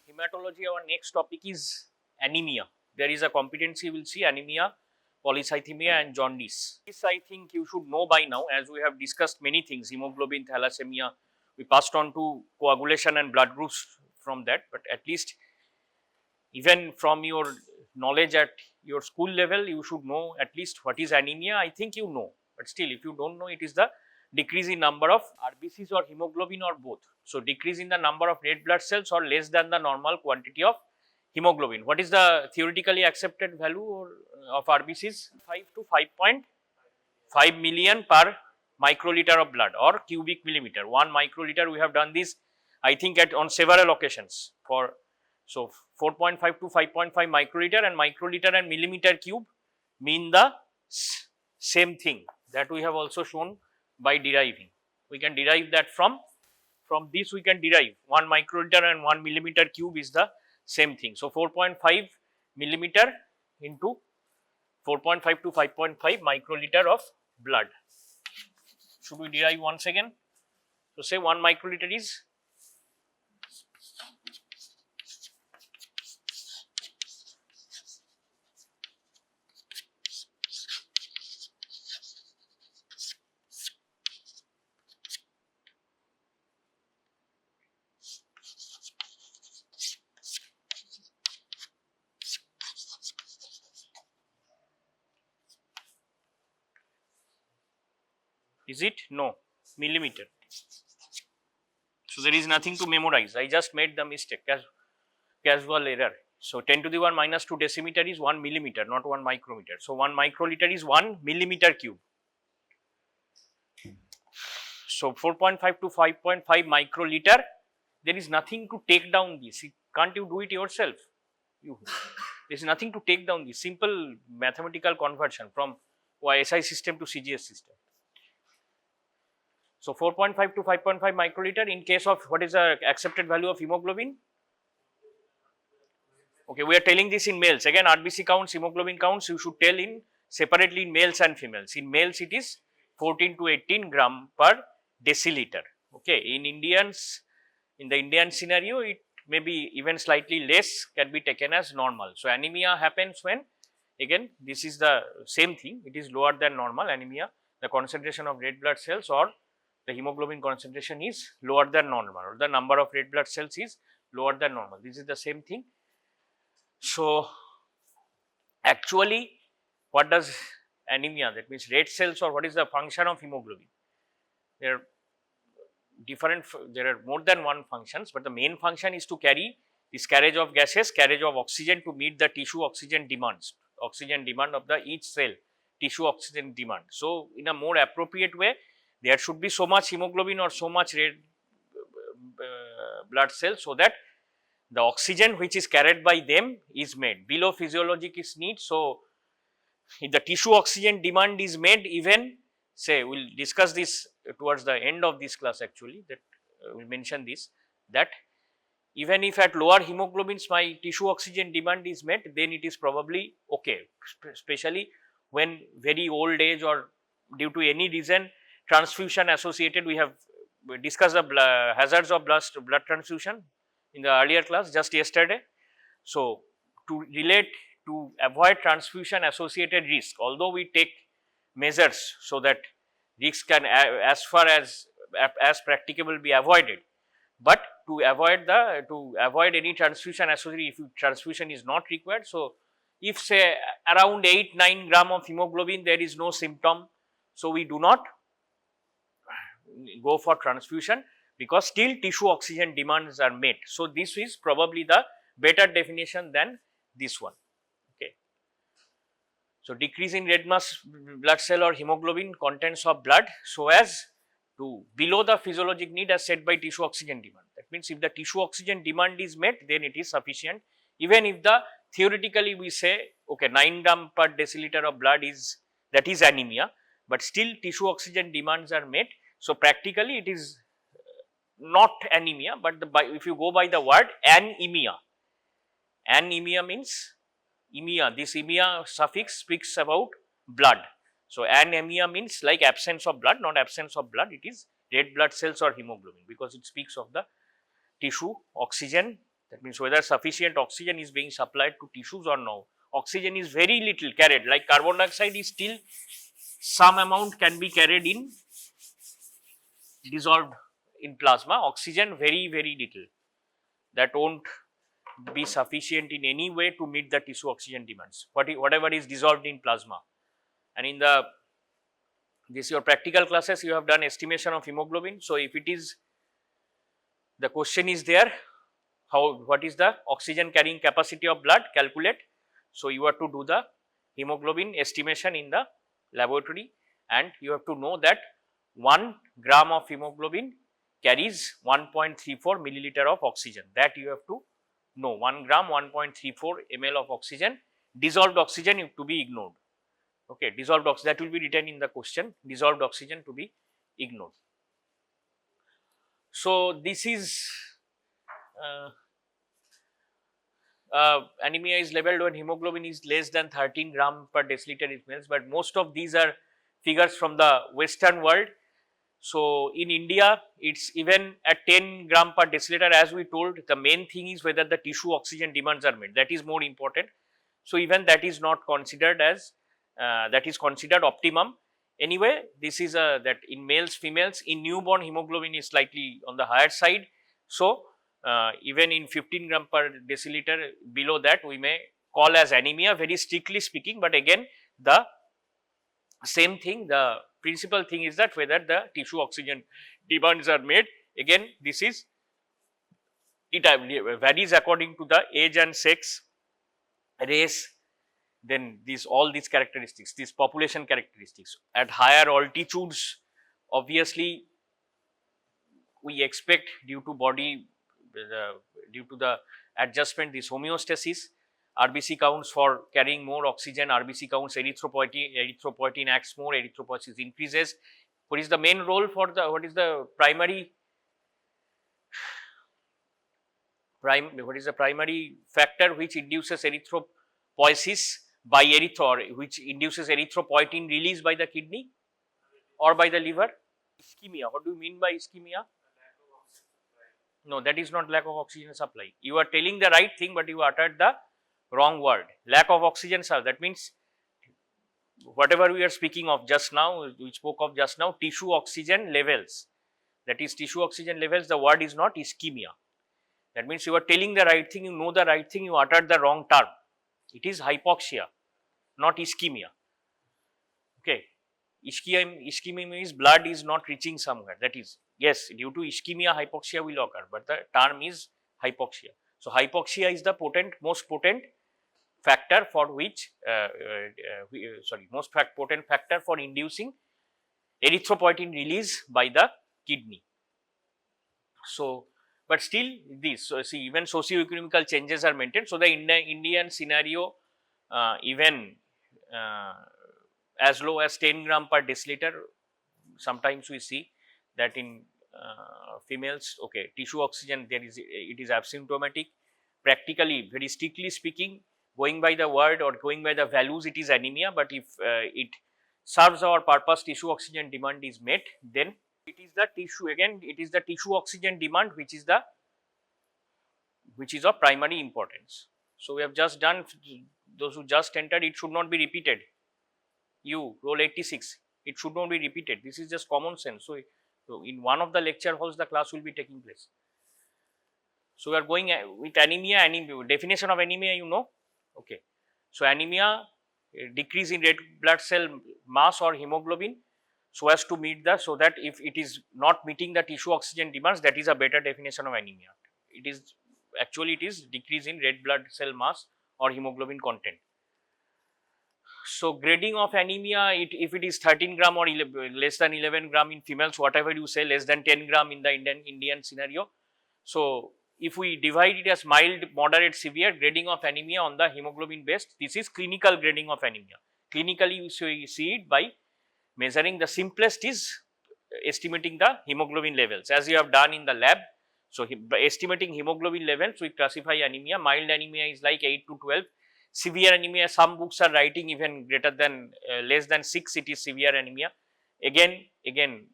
hematology, our next topic is anemia. There is a competency, we will see anemia, polycythemia and jaundice. This I think you should know by now, as we have discussed many things, hemoglobin, thalassemia. We passed on to coagulation and blood groups from that, but at least even from your knowledge at your school level, you should know at least what is anemia. I think you know, but still if you don't know, it is the decrease in number of RBCs or hemoglobin or both. So, decrease in the number of red blood cells or less than the normal quantity of hemoglobin. What is the theoretically accepted value of RBCs? 5 to 5.5 million per microliter of blood or cubic millimeter. 1 microliter, we have done this I think on several occasions for, so 4.5 to 5.5 microliter, and microliter and millimeter cube mean the same thing, that we have also shown by deriving. We can derive that from this we can derive 1 microliter and 1 millimeter cube is the same thing. So, 4.5 millimeter into 4.5 to 5.5 microliter of blood. Should we derive once again? So, say 1 microliter is it? No, millimeter. So, there is nothing to memorize. I just made the mistake, casual error. So, 10 to the 1 minus 2 decimeter is 1 millimeter, not 1 micrometer. So, 1 microliter is 1 millimeter cube. So, 4.5 to 5.5 microliter, there is nothing to take down this. Can't you do it yourself? There is nothing to take down this. Simple mathematical conversion from SI system to CGS system. So, 4.5 to 5.5 microliter in case of what is the accepted value of hemoglobin? Okay, we are telling this in males. Again, RBC counts, hemoglobin counts, you should tell in separately in males and females. In males, it is 14 to 18 gram per deciliter. Okay, in Indians, in the Indian scenario, it may be even slightly less, can be taken as normal. So, anemia happens when, again, this is the same thing, it is lower than normal anemia, the concentration of red blood cells or the hemoglobin concentration is lower than normal, or the number of red blood cells is lower than normal. This is the same thing. So, actually, what does anemia, that means red cells, or what is the function of hemoglobin? There are different, there are more than one functions, but the main function is to carry this carriage of gases, carriage of oxygen to meet the tissue oxygen demands, oxygen demand of the each cell, tissue oxygen demand. So, in a more appropriate way, there should be so much hemoglobin or so much red blood cells, so that the oxygen which is carried by them is made below physiological needs. So, if the tissue oxygen demand is made, even say we will discuss this towards the end of this class actually, that we will mention this, that even if at lower hemoglobins my tissue oxygen demand is met, then it is probably okay, especially when very old age or due to any reason transfusion associated. We have discussed the hazards of blood transfusion in the earlier class just yesterday. So, to avoid transfusion associated risk, although we take measures so that risks can as far as practicable be avoided, but to avoid any transfusion associated, if transfusion is not required. So, if say around 8-9 gram of hemoglobin there is no symptom, so we do not go for transfusion, because still tissue oxygen demands are met. So, this is probably the better definition than this one. Okay. So, decrease in red blood cell or hemoglobin contents of blood so as to below the physiologic need as set by tissue oxygen demand. That means, if the tissue oxygen demand is met, then it is sufficient, even if the theoretically we say okay 9 gram per deciliter of blood is, that is anemia, but still tissue oxygen demands are met. So, practically it is not anemia, but if you go by the word anemia, anemia means emia, this emia suffix speaks about blood. So, anemia means like absence of blood, not absence of blood, it is red blood cells or hemoglobin, because it speaks of the tissue oxygen, That means whether sufficient oxygen is being supplied to tissues or no. Oxygen is very little carried, like carbon dioxide is still some amount can be carried in dissolved in plasma. Oxygen very little, that won't be sufficient in any way to meet the tissue oxygen demands, whatever is dissolved in plasma. And in the this your practical classes, you have done estimation of hemoglobin. So if it is, the question is there, what is the oxygen carrying capacity of blood, calculate. So you have to do the hemoglobin estimation in the laboratory, and you have to know that 1 gram of hemoglobin carries 1.34 milliliter of oxygen. That you have to know. 1 gram 1.34 ml of oxygen. Dissolved oxygen is to be ignored. Okay, dissolved oxygen, that will be written in the question, dissolved oxygen to be ignored. So this is anemia is labeled when hemoglobin is less than 13 gram per deciliter in males, but most of these are figures from the western world. So in India, it's even at 10 gram per deciliter. As we told, the main thing is whether the tissue oxygen demands are met, that is more important. So even that is not considered as that is considered optimum. Anyway, this is that in males, females, in newborn hemoglobin is slightly on the higher side. So even in 15 gram per deciliter, below that we may call as anemia, very strictly speaking. But again, the same thing, the principal thing is that whether the tissue oxygen demands are made. Again, this is, it varies according to the age and sex, race, then all these characteristics, these population characteristics. At higher altitudes, obviously we expect due to body, due to the adjustment, this homeostasis, RBC counts for carrying more oxygen, RBC counts, erythropoietin acts more, erythropoiesis increases. What is the main role for the, what is the primary factor which induces erythropoiesis by which induces erythropoietin release by the kidney or by the liver? Ischemia. What do you mean by ischemia? No, that is not lack of oxygen supply. You are telling the right thing, but you uttered the wrong word. Lack of oxygen supply, that means whatever we are speaking of just now, we spoke of just now, tissue oxygen levels. That is tissue oxygen levels, the word is not ischemia. That means you are telling the right thing, you know the right thing, you uttered the wrong term. It is hypoxia, not ischemia. Okay. Ischemia means blood is not reaching somewhere. That is, yes, due to ischemia, hypoxia will occur, but the term is hypoxia. So hypoxia is the most potent factor for which, most potent factor for inducing erythropoietin release by the kidney. So, but still this, so see, even socio-economical changes are maintained. So the Indian scenario, even as low as 10 gram per deciliter, sometimes we see that in females, okay, tissue oxygen, it is asymptomatic. Practically, very strictly speaking, going by the word or going by the values, it is anemia. But if it serves our purpose, tissue oxygen demand is met, then it is the tissue, again it is the tissue oxygen demand which is of primary importance. So we have just done, those who just entered, it should not be repeated. You roll 86, it should not be repeated. This is just common sense. So in one of the lecture halls, the class will be taking place. So we are going with anemia. Definition of anemia, you know. Okay. So anemia, decrease in red blood cell mass or hemoglobin, so as to meet so that if it is not meeting the tissue oxygen demands, that is a better definition of anemia. It is actually, it is decrease in red blood cell mass or hemoglobin content. So grading of anemia, if it is 13 gram or less than 11 gram in females, whatever you say, less than 10 gram in the Indian scenario. So if we divide it as mild, moderate, severe, grading of anemia on the hemoglobin based, this is clinical grading of anemia. Clinically, you see it by measuring, the simplest is estimating the hemoglobin levels as you have done in the lab. So by estimating hemoglobin levels, we classify anemia. Mild anemia is like 8 to 12. Severe anemia, some books are writing even greater than less than 6, it is severe anemia. Again,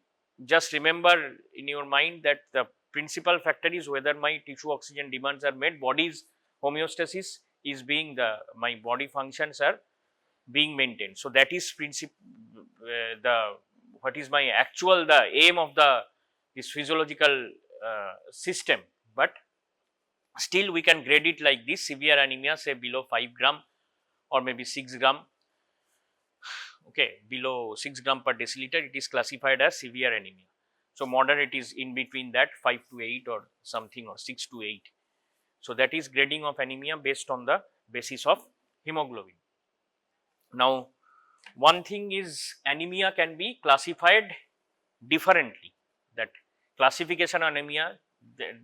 just remember in your mind that the principal factor is whether my tissue oxygen demands are met, body's homeostasis is being my body functions are being maintained. So that is what is my actual the aim of this physiological system, but still we can grade it like this: severe anemia say below 5 gram or maybe 6 gram, okay, below 6 gram per deciliter, it is classified as severe anemia. So moderate is in between that 5 to 8 or something, or 6 to 8. So that is grading of anemia based on the basis of hemoglobin. Now one thing is, anemia can be classified differently. That classification of anemia,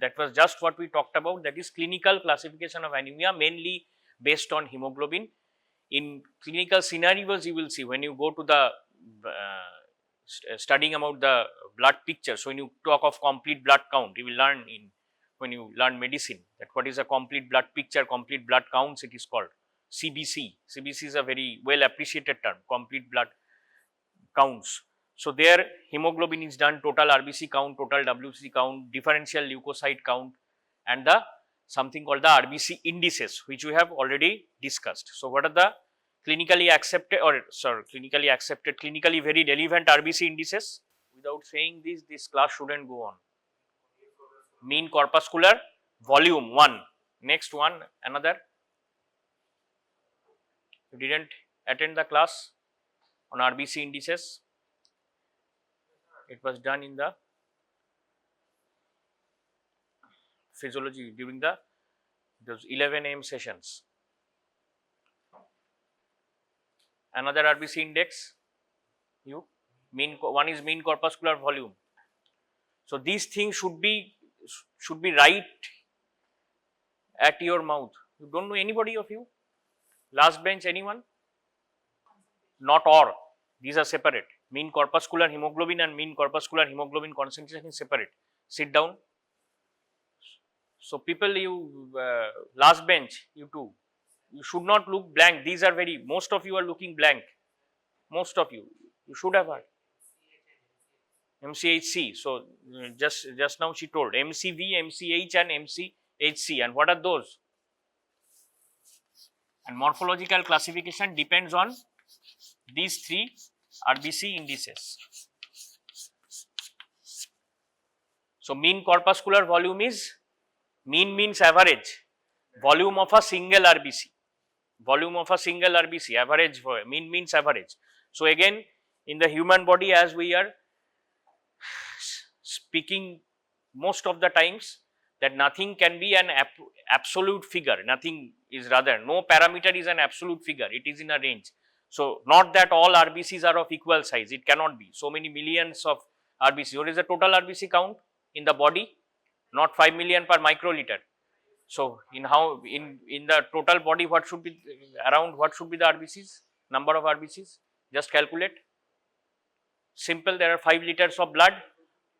that was just what we talked about, that is clinical classification of anemia mainly based on hemoglobin. In clinical scenarios, you will see when you go to the studying about the blood picture. So when you talk of complete blood count, you will learn when you learn medicine that what is a complete blood picture, complete blood counts, it is called CBC. CBC is a very well appreciated term, complete blood counts. So there hemoglobin is done, total RBC count, total WBC count, differential leukocyte count, and the something called the RBC indices, which we have already discussed. So what are the clinically accepted, or sorry, clinically very relevant RBC indices? Without saying this class shouldn't go on. Mean corpuscular volume, one. Next one, another. You didn't attend the class on RBC indices. It was done in the physiology during those 11 AM sessions. Another RBC index, one is mean corpuscular volume. So these things should be right at your mouth. You don't know anybody of you? Last bench, anyone? Not or. These are separate. Mean corpuscular hemoglobin and mean corpuscular hemoglobin concentration is separate. Sit down. So people, you last bench, you too, you should not look blank. These are most of you are looking blank. Most of you should have heard. MCHC. So just now she told MCV, MCH and MCHC. And what are those? And morphological classification depends on these three RBC indices. So mean corpuscular volume is, mean means average, volume of a single RBC, average, mean means average. So again, in the human body, as we are speaking most of the times, that nothing can be an absolute figure, nothing is, rather no parameter is an absolute figure, it is in a range. So not that all RBCs are of equal size, it cannot be so many millions of RBC. What is the total RBC count in the body? Not 5 million per microliter. So in the total body, what should be the RBCs, number of RBCs? Just calculate. Simple, there are 5 liters of blood,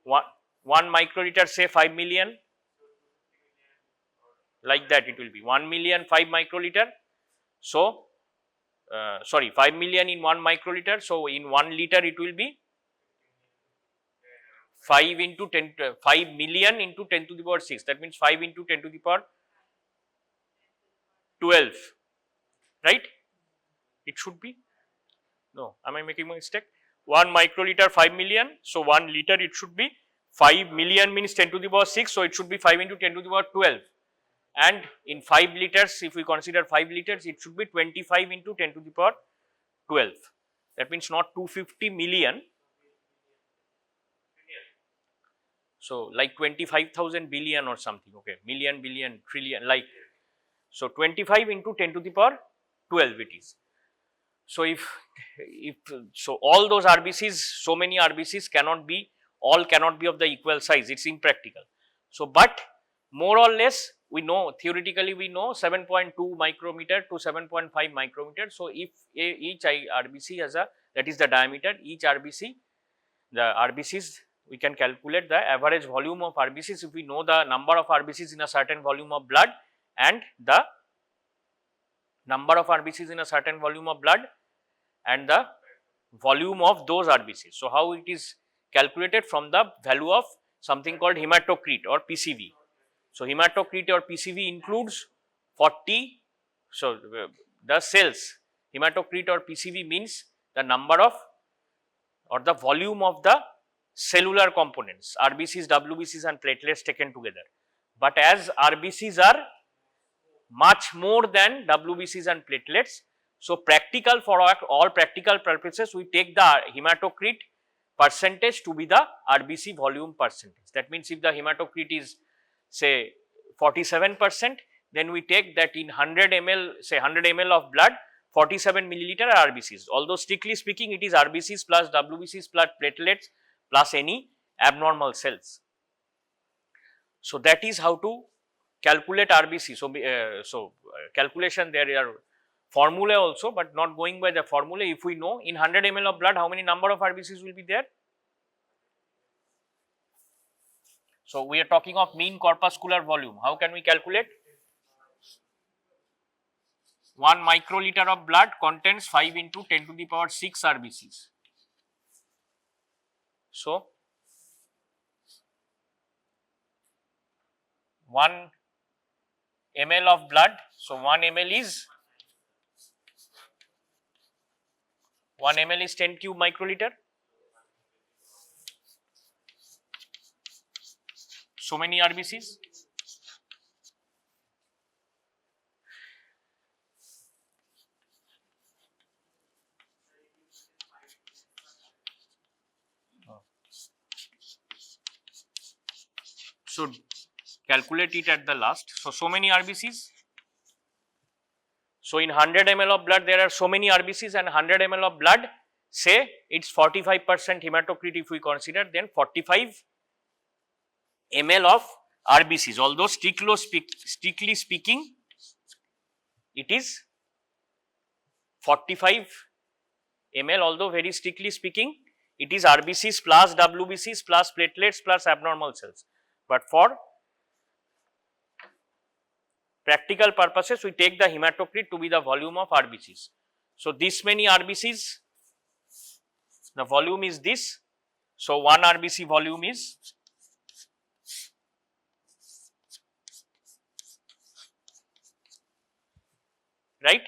1 microliter, say 5 million, like that it will be 1 million 5 microliter. So 5 million in 1 microliter. So in 1 liter it will be 5 million into 10 to the power 6. That means 5 into 10 to the power 12, right? It should be, no, am I making a mistake? 1 microliter 5 million. So 1 liter it should be 5 million means 10 to the power 6. So it should be 5 into 10 to the power 12. And in 5 liters, if we consider 5 liters, it should be 25 into 10 to the power 12. That means not 250 million. So like 25,000 billion or something, okay, million, billion, trillion, like, so 25 into 10 to the power 12 it is. So so all those RBCs, so many RBCs cannot be of the equal size, it's impractical. So but more or less we know, theoretically we know 7.2 micrometer to 7.5 micrometer. So if each RBC has that is the diameter, each RBC, the RBCs, we can calculate the average volume of RBCs if we know the number of RBCs in a certain volume of blood and the number of RBCs in a certain volume of blood and the volume of those RBCs. So how it is calculated? From the value of something called hematocrit or PCV. So, hematocrit or PCV includes 40, so the cells, hematocrit or PCV means the number of or the volume of the cellular components, RBCs, WBCs and platelets taken together. But as RBCs are much more than WBCs and platelets, so practical, for all practical purposes, we take the hematocrit percentage to be the RBC volume percentage. That means if the hematocrit is say 47%, then we take that in 100 ml, say 100 ml of blood, 47 milliliter are RBCs. Although strictly speaking, it is RBCs plus WBCs plus platelets plus any abnormal cells. So that is how to calculate RBC. So, calculation, there are formula also, but not going by the formula. If we know in 100 ml of blood how many number of RBCs will be there. So, we are talking of mean corpuscular volume. How can we calculate? 1 microliter of blood contains 5 into 10 to the power 6 RBCs. So, 1 ml of blood, so 1 ml is 10 cube microliter. So many RBCs. So calculate it at the last. So many RBCs. So in 100 ml of blood there are so many RBCs, and 100 ml of blood, say it's 45% hematocrit if we consider, then 45 ml of RBCs. Although strictly speaking, it is 45 ml, although very strictly speaking, it is RBCs plus WBCs plus platelets plus abnormal cells. But for practical purposes, we take the hematocrit to be the volume of RBCs. So, this many RBCs, the volume is this. So, 1 RBC volume is right,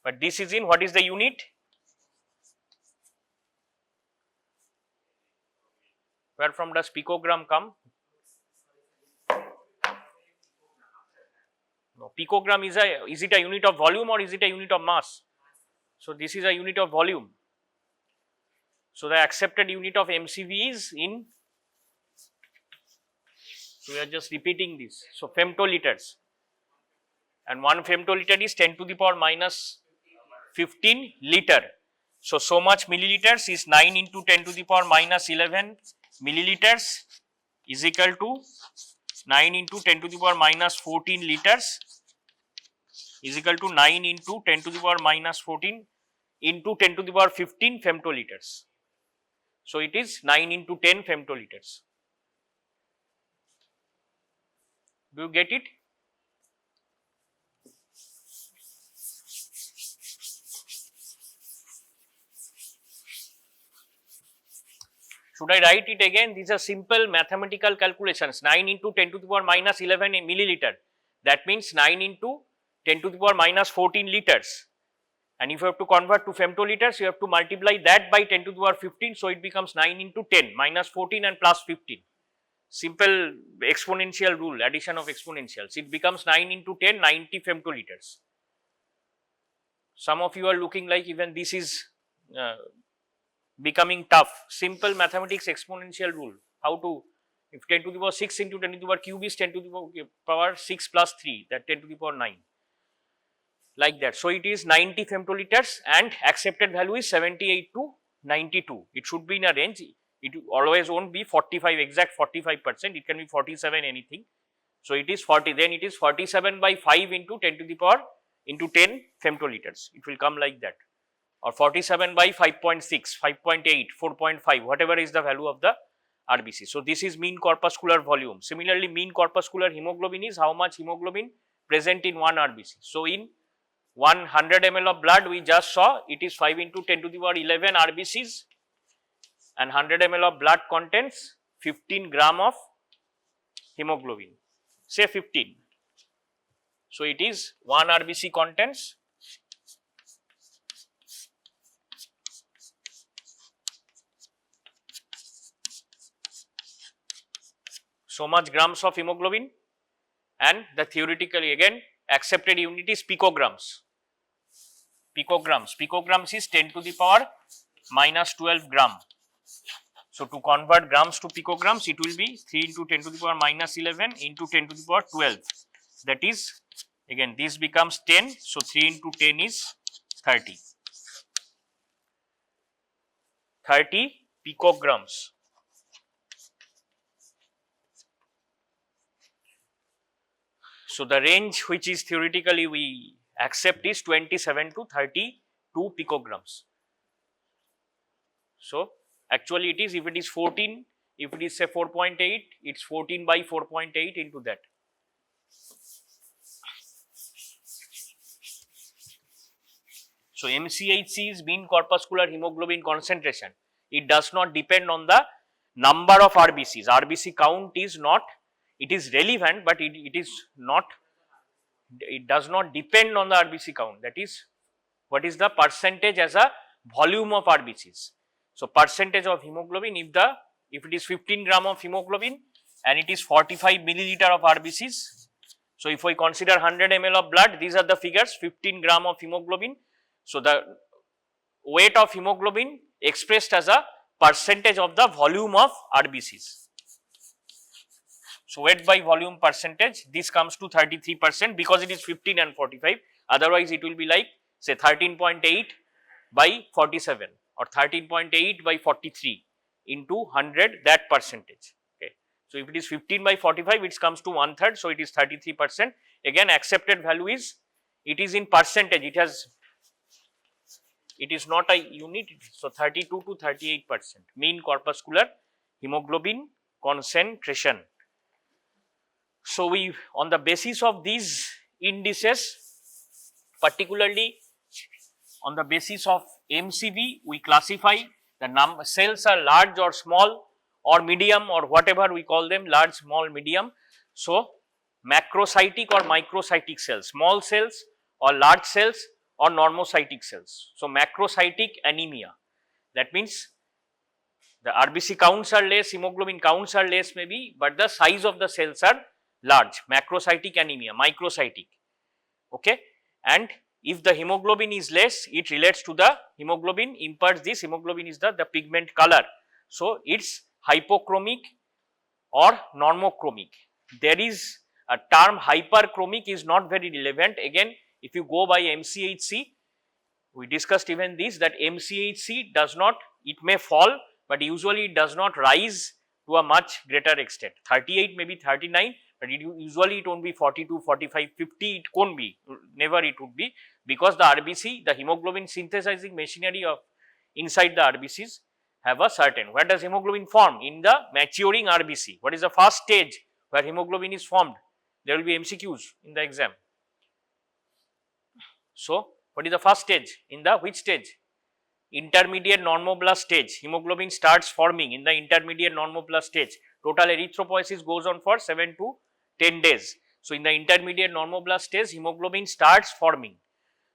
but this is in, what is the unit? Where from does picogram come? No, picogram is it a unit of volume or is it a unit of mass? So this is a unit of volume. So the accepted unit of MCV is in, so we are just repeating this. So femtoliters, and 1 femtoliter is 10 to the power minus 15 liter. So much milliliters is 9 into 10 to the power minus 11 milliliters is equal to 9 into 10 to the power minus 14 liters is equal to 9 into 10 to the power minus 14 into 10 to the power 15 femtoliters. So it is 9 into 10 femtoliters. Do you get it? Should I write it again? These are simple mathematical calculations. 9 into 10 to the power minus 11 milliliter. That means 9 into 10 to the power minus 14 liters. And if you have to convert to femtoliters, you have to multiply that by 10 to the power 15. So it becomes 9 into 10 minus 14 and plus 15. Simple exponential rule, addition of exponentials. It becomes 9 into 10, 90 femtoliters. Some of you are looking like even this is becoming tough. Simple mathematics exponential rule. How to, if 10 to the power 6 into 10 to the power cube is 10 to the power 6 plus 3, that 10 to the power 9. Like that. So it is 90 femtoliters and accepted value is 78 to 92. It should be in a range. It always won't be 45, exact 45%. It can be 47, anything. So it is 40. Then it is 47 by 5 into 10 to the power into 10 femtoliters. It will come like that. Or 47 by 5.6, 5.8, 4.5, whatever is the value of the RBC. So this is mean corpuscular volume. Similarly, mean corpuscular hemoglobin is how much hemoglobin present in 1 RBC. So in 100 ml of blood, we just saw it is 5 into 10 to the power 11 RBCs. and 100 ml of blood contains 15 gram of hemoglobin, say 15. So it is 1 RBC contains so much grams of hemoglobin, and the theoretically again accepted unit is picograms. Picograms is 10 to the power minus 12 gram. So to convert grams to picograms, it will be 3 into 10 to the power minus 11 into 10 to the power 12. That is, again this becomes 10. So 3 into 10 is 30. 30 picograms. So the range which is theoretically we accept is 27 to 32 picograms. So actually it is, if it is 14, if it is say 4.8, it's 14 by 4.8 into that. So MCHC is mean corpuscular hemoglobin concentration. It does not depend on the number of RBCs. RBC count is not, it is relevant, but it is not, it does not depend on the RBC count. That is, what is the percentage as a volume of RBCs. So percentage of hemoglobin, if it is 15 gram of hemoglobin and it is 45 milliliter of RBCs. So if we consider 100 ml of blood, these are the figures, 15 gram of hemoglobin. So the weight of hemoglobin expressed as a percentage of the volume of RBCs. So weight by volume percentage, this comes to 33% because it is 15 and 45. Otherwise, it will be like say 13.8 by 47 or 13.8 by 43 into 100, that percentage. Okay. So if it is 15 by 45, it comes to 1/3. So it is 33%. Again, accepted value is, it is in percentage. It is not a unit. So 32 to 38% mean corpuscular hemoglobin concentration. So we, on the basis of these indices, particularly on the basis of MCV, we classify the cells are large or small or medium or whatever we call them, large, small, medium. So macrocytic or microcytic cells, small cells or large cells or normocytic cells. So macrocytic anemia, that means the RBC counts are less, hemoglobin counts are less maybe, but the size of the cells are large. Macrocytic anemia, microcytic. Okay. And if the hemoglobin is less, it relates to the hemoglobin, imparts this hemoglobin is the pigment color. So it's hypochromic or normochromic. There is a term hyperchromic is not very relevant. Again, if you go by MCHC, we discussed even this, that MCHC does not, it may fall, but usually it does not rise to a much greater extent. 38, maybe 39, but usually it won't be 42, 45, 50, it won't be, never it would be, because the RBC, the hemoglobin synthesizing machinery of inside the RBCs have a certain, where does hemoglobin form? In the maturing RBC. What is the first stage where hemoglobin is formed? There will be MCQs in the exam. So what is the first stage? In the which stage? Intermediate normoblast stage. Hemoglobin starts forming in the intermediate normoblast stage. Total erythropoiesis goes on for 7 to 10 days. So in the intermediate normoblast stage, hemoglobin starts forming.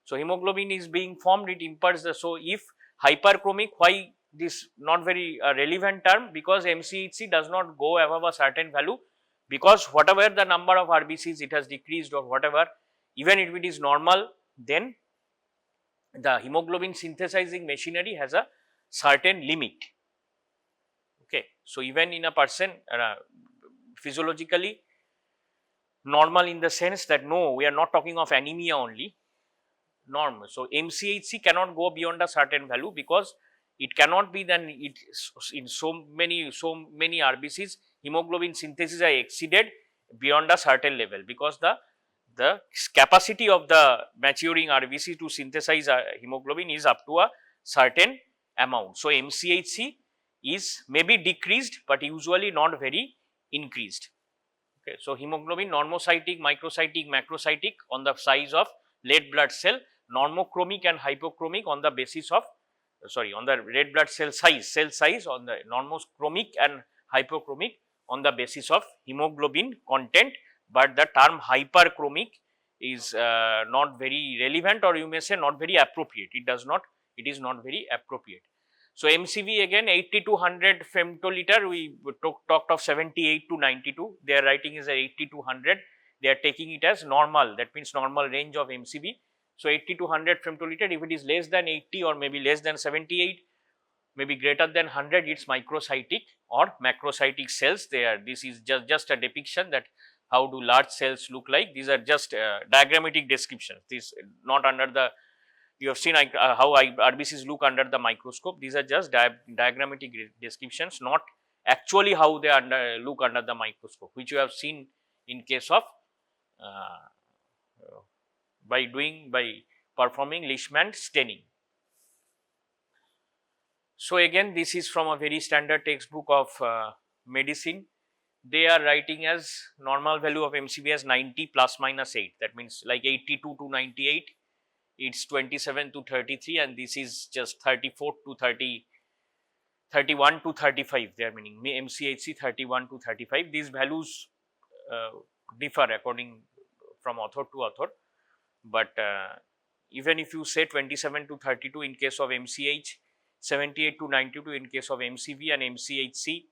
So hemoglobin is being formed, it imparts the, so if hyperchromic, why this not very relevant term? Because MCHC does not go above a certain value, because whatever the number of RBCs it has decreased or whatever, even if it is normal, then the hemoglobin synthesizing machinery has a certain limit. Okay. So even in a person physiologically normal, in the sense that no, we are not talking of anemia only, normal. So MCHC cannot go beyond a certain value, because it cannot be then it in so many RBCs hemoglobin synthesis are exceeded beyond a certain level, because the capacity of the maturing RBC to synthesize hemoglobin is up to a certain amount. So MCHC is maybe decreased, but usually not very increased. Okay. So hemoglobin normocytic, microcytic, macrocytic on the size of red blood cell, normochromic and hypochromic on the basis of on the red blood cell size on the normochromic and hypochromic on the basis of hemoglobin content, but the term hyperchromic is not very relevant, or you may say not very appropriate. It is not very appropriate. So, MCV again 80 to 100 femtoliter, we talked of 78 to 92, their writing is 80 to 100, they are taking it as normal, that means normal range of MCV. So, 80 to 100 femtoliter, if it is less than 80 or maybe less than 78, maybe greater than 100, it is microcytic or macrocytic cells. This is just a depiction that how do large cells look like. These are just diagrammatic descriptions, this not under the, you have seen how RBCs look under the microscope. These are just diagrammatic descriptions, not actually how they look under the microscope, which you have seen in case of by performing Leishman staining. So, again this is from a very standard textbook of medicine. They are writing as normal value of MCV as 90 plus minus 8, that means like 82 to 98, it's 27 to 33, and this is just 34 to 31 to 35, they are meaning MCHC 31 to 35. These values differ according from author to author, but even if you say 27 to 32 in case of MCH, 78 to 92 in case of MCV and MCHC,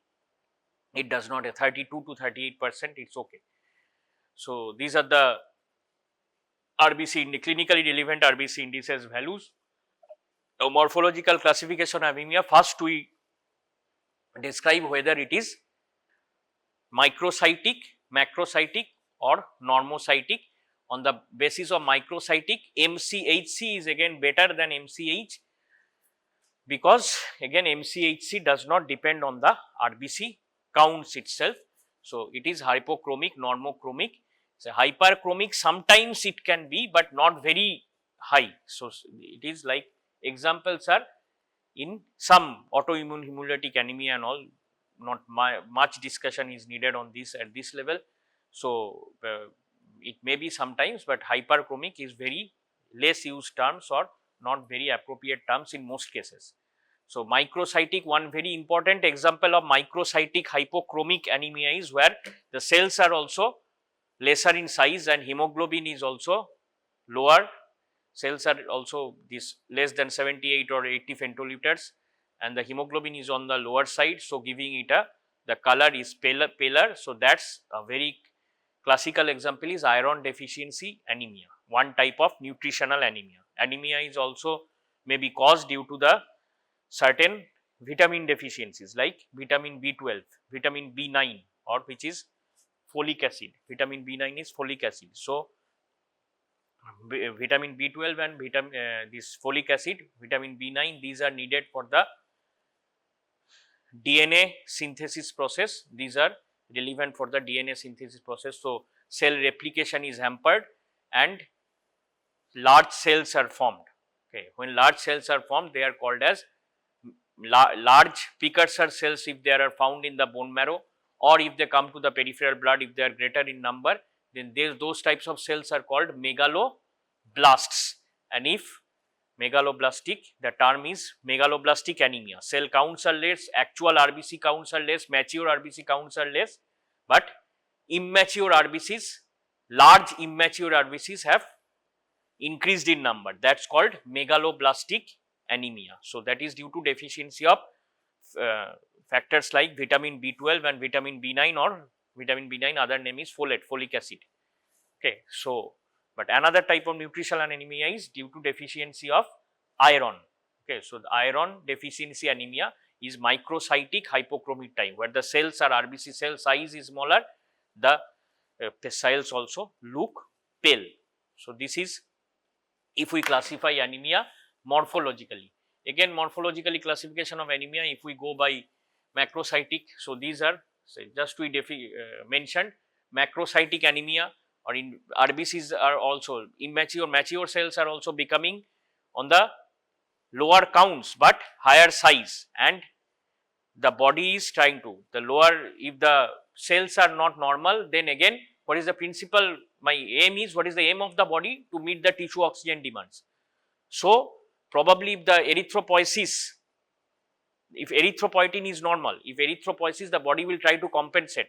it does not, 32 to 38%, it's okay. So, these are the RBC, clinically relevant RBC indices values. Now, morphological classification of anemia, first we describe whether it is microcytic, macrocytic or normocytic. On the basis of microcytic, MCHC is again better than MCH, because again MCHC does not depend on the RBC counts itself. So, it is hypochromic, normochromic. So, hyperchromic sometimes it can be, but not very high. So, it is like examples are in some autoimmune hemolytic anemia and all, not much discussion is needed on this at this level. So, it may be sometimes, but hyperchromic is very less used terms or not very appropriate terms in most cases. So, microcytic, one very important example of microcytic hypochromic anemia is where the cells are also lesser in size and hemoglobin is also lower, cells are also this less than 78 or 80 femtoliters and the hemoglobin is on the lower side. So, giving it the color is paler. So, that is a very classical example is iron deficiency anemia, one type of nutritional anemia. Anemia is also may be caused due to the certain vitamin deficiencies like vitamin B12, vitamin B9 or which is folic acid. Vitamin B9 is folic acid. So, vitamin B12 and this folic acid, vitamin B9, these are needed for the DNA synthesis process. These are relevant for the DNA synthesis process. So, cell replication is hampered and large cells are formed. Okay. When large cells are formed, they are called as large precursor cells if they are found in the bone marrow, or if they come to the peripheral blood, if they are greater in number, then those types of cells are called megaloblasts. And if megaloblastic, the term is megaloblastic anemia. Cell counts are less, actual RBC counts are less, mature RBC counts are less, but immature RBCs, large immature RBCs have increased in number. That is called megaloblastic anemia. So, that is due to deficiency of factors like vitamin B12 and vitamin B9, or vitamin B9 other name is folate, folic acid. Okay. So, but another type of nutritional anemia is due to deficiency of iron. Okay. So, the iron deficiency anemia is microcytic hypochromic type, where the cells are RBC cell size is smaller, the cells also look pale. So, this is if we classify anemia morphologically. Again, morphologically classification of anemia, if we go by macrocytic. So, these are just we mentioned macrocytic anemia, or in RBCs are also immature, mature cells are also becoming on the lower counts, but higher size, and the body is trying to the lower, if the cells are not normal, then again what is the principle, my aim is what is the aim of the body to meet the tissue oxygen demands. So, probably if the erythropoiesis, if erythropoietin is normal, if erythropoiesis, the body will try to compensate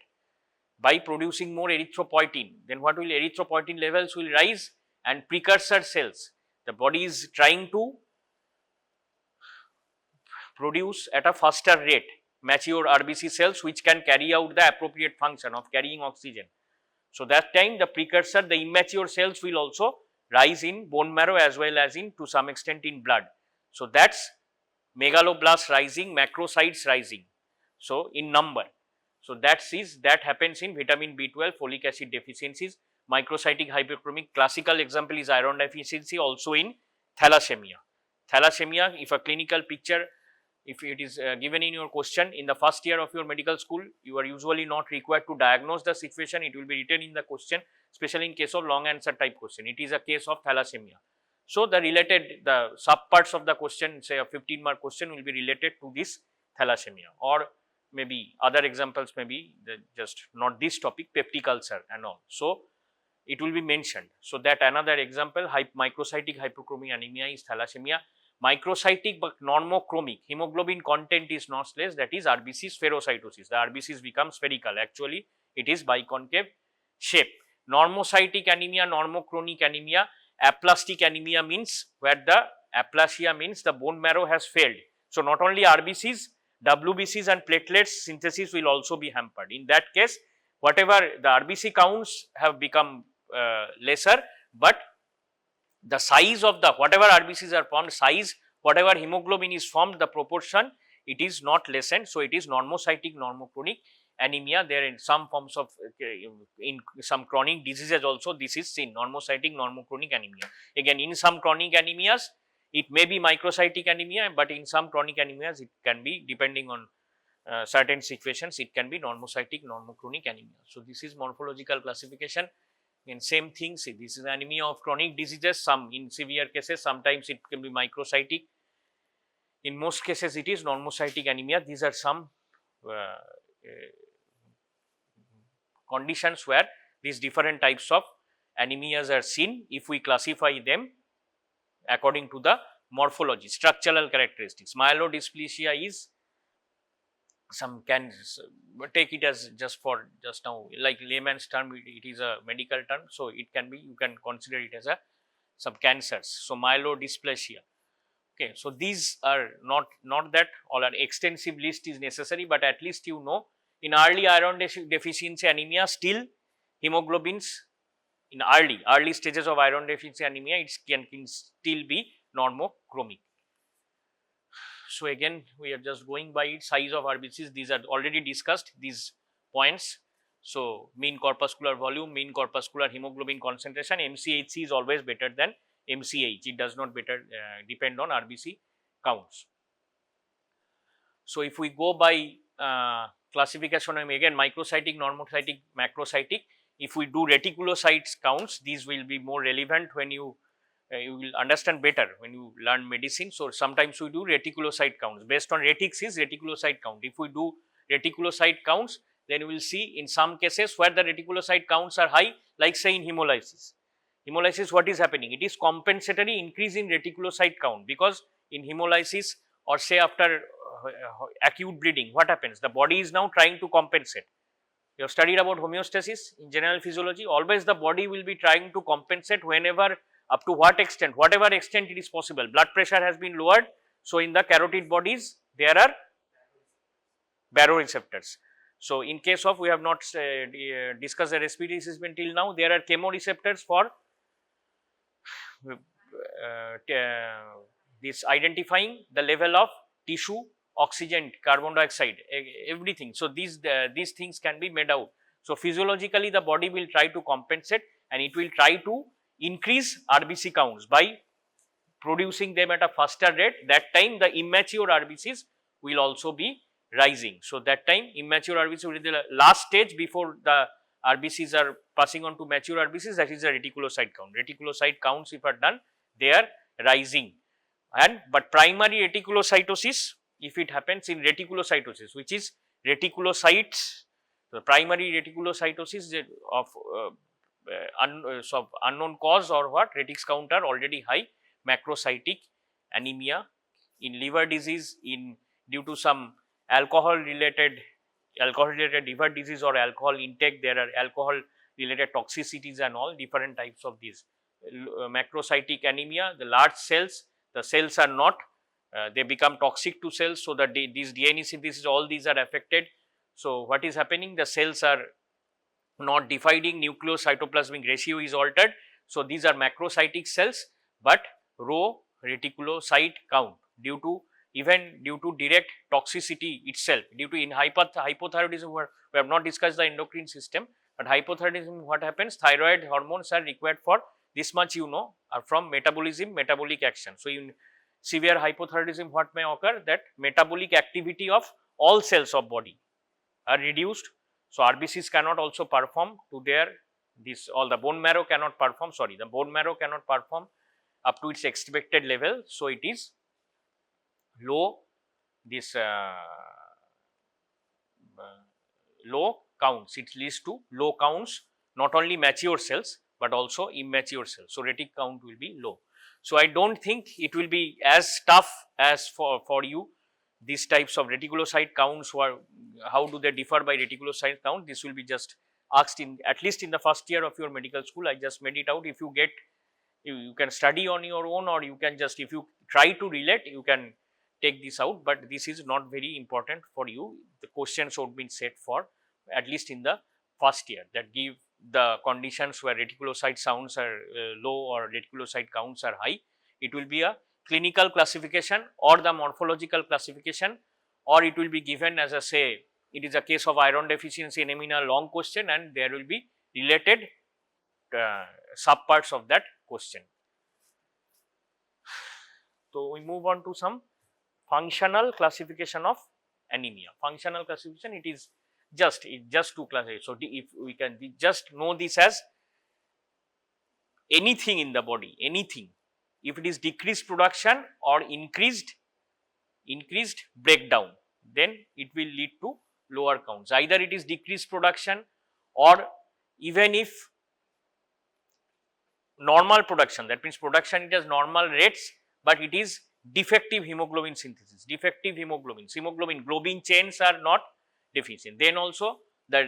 by producing more erythropoietin. Then what will erythropoietin levels will rise, and precursor cells, the body is trying to produce at a faster rate mature RBC cells which can carry out the appropriate function of carrying oxygen. So, that time the precursor, the immature cells will also rise in bone marrow as well as in to some extent in blood. So, that is megaloblasts rising, macrocytes rising, so in number. So, that happens in vitamin B12, folic acid deficiencies, microcytic hypochromic. Classical example is iron deficiency, also in thalassemia. Thalassemia, if a clinical picture, if it is given in your question in the first year of your medical school, you are usually not required to diagnose the situation, it will be written in the question, especially in case of long answer type question. It is a case of thalassemia. So, the sub parts of the question, say a 15-mark question, will be related to this thalassemia, or maybe other examples may be just not this topic, peptic ulcer and all. So, it will be mentioned. So, that another example, microcytic hypochromic anemia is thalassemia. Microcytic but normochromic, hemoglobin content is not less, that is RBC spherocytosis. The RBCs become spherical, actually it is biconcave shape. Normocytic anemia, normochromic anemia, aplastic anemia means where the aplasia means the bone marrow has failed. So, not only RBCs, WBCs and platelets synthesis will also be hampered. In that case, whatever the RBC counts have become lesser, but the size of the whatever RBCs are formed, size, whatever hemoglobin is formed, the proportion, it is not lessened. So, it is normocytic normochromic anemia. There in some forms of in some chronic diseases also this is seen, normocytic normochromic anemia. Again, in some chronic anemias it may be microcytic anemia, but in some chronic anemias it can be, depending on certain situations, it can be normocytic normochromic anemia. So, this is morphological classification. In same thing, see, this is anemia of chronic diseases, some in severe cases, sometimes it can be microcytic, in most cases it is normocytic anemia. These are some conditions where these different types of anemias are seen if we classify them according to the morphology, structural characteristics. Myelodysplasia is some can take it as just now like layman's term, it is a medical term. So, it can be, you can consider it as some cancers. So, myelodysplasia. Okay. So, these are not that all an extensive list is necessary, but at least you know in early iron deficiency anemia still hemoglobins in early stages of iron deficiency anemia, it can still be normochromic. So, again we are just going by it, size of RBCs, these are already discussed, these points. So, mean corpuscular volume, mean corpuscular hemoglobin concentration, MCHC is always better than MCH, it does not depend on RBC counts. So, if we go by classification, again microcytic, normocytic, macrocytic, if we do reticulocytes counts, these will be more relevant when you will understand better when you learn medicine. So, sometimes we do reticulocyte counts based on retics is reticulocyte count. If we do reticulocyte counts, then we will see in some cases where the reticulocyte counts are high, like say in hemolysis. Hemolysis, what is happening? It is compensatory increase in reticulocyte count, because in hemolysis or say after acute bleeding, what happens? The body is now trying to compensate. You have studied about homeostasis in general physiology, always the body will be trying to compensate whenever, up to what extent, whatever extent it is possible. Blood pressure has been lowered. So, in the carotid bodies there are baroreceptors. So, in case of, we have not discussed the respiratory system till now, there are chemoreceptors for this identifying the level of tissue, oxygen, carbon dioxide, everything. So, these things can be made out. So, physiologically the body will try to compensate, and it will try to increase RBC counts by producing them at a faster rate. That time the immature RBCs will also be rising. So, that time immature RBCs will be the last stage before the RBCs are passing on to mature RBCs, that is the reticulocyte count. Reticulocyte counts, if are done, they are rising. But primary reticulocytosis, if it happens in reticulocytosis, which is reticulocytes, the primary reticulocytosis of unknown cause or what, retics count are already high, macrocytic anemia. In liver disease, due to some alcohol related liver disease or alcohol intake, there are alcohol related toxicities and all different types of these. Macrocytic anemia, the large cells, the cells are not, they become toxic to cells, so that these DNA synthesis, all these are affected. So what is happening, the cells are not dividing, nucleocytoplasmic ratio is altered. So these are macrocytic cells, but row reticulocyte count due to direct toxicity itself, due to in hypothyroidism, we have not discussed the endocrine system, but hypothyroidism, what happens, thyroid hormones are required for this much, are from metabolism, metabolic action. So in severe hypothyroidism, what may occur, that metabolic activity of all cells of body are reduced. So RBCs cannot also perform to their the bone marrow cannot perform, the bone marrow cannot perform up to its expected level. So it is low, low counts, it leads to low counts, not only mature cells but also immature cells. So retic count will be low. So I don't think it will be as tough as for you these types of reticulocyte counts. How do they differ by reticulocyte count? This will be just asked in at least in the first year of your medical school. I just made it out. If you get, you can study on your own, or you can just, if you try to relate, you can take this out, but this is not very important for you. The questions should be set for at least in the first year, that give the conditions where reticulocyte counts are low or reticulocyte counts are high. It will be a clinical classification or the morphological classification, or it will be given as it is a case of iron deficiency anemia, long question, and there will be related subparts of that question. So we move on to some functional classification of anemia. Functional classification, it is just to classify. So if we can just know this as anything in the body, anything, if it is decreased production or increased breakdown, then it will lead to lower counts. Either it is decreased production, or even if normal production, that means production it has normal rates, but it is defective hemoglobin synthesis, defective hemoglobin globin chains are not deficient. Then also, that